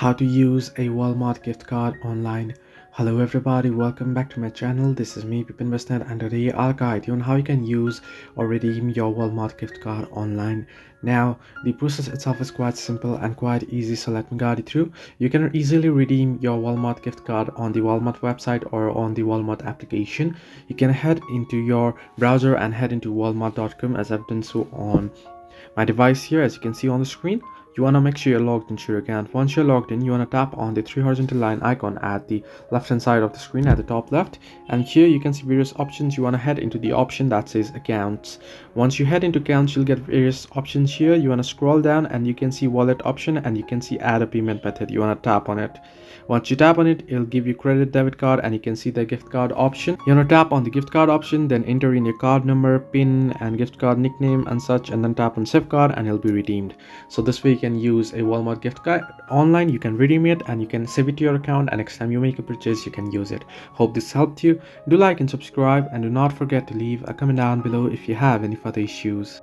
How to use a Walmart gift card online. Hello everybody, welcome back to my channel. This is me Pipin Basnet, and today I'll guide you on how you can use or redeem your Walmart gift card online. Now the process itself is quite simple and quite easy, so let me guide you through. You can easily redeem your Walmart gift card on the Walmart website or on the Walmart application. You can head into your browser and head into walmart.com, as I've done so on my device here. As you can see on the screen, you want to make sure you're logged into your account. Once you're logged in, you want to tap on the three horizontal line icon at the left hand side of the screen at the top left, and here you can see various options. You want to head into the option that says accounts. Once you head into accounts, you'll get various options here. You want to scroll down and you can see wallet option, and you can see add a payment method. You want to tap on it. Once you tap on it, it'll give you credit, debit card, and you can see the gift card option. You want to tap on the gift card option, then enter in your card number, pin, and gift card nickname and such, and then tap on save card, and it'll be redeemed. So this way you can use a Walmart gift card online. You can redeem it and you can save it to your account, and next time you make a purchase you can use it. Hope this helped you. Do like and subscribe, and do not forget to leave a comment down below if you have any further issues.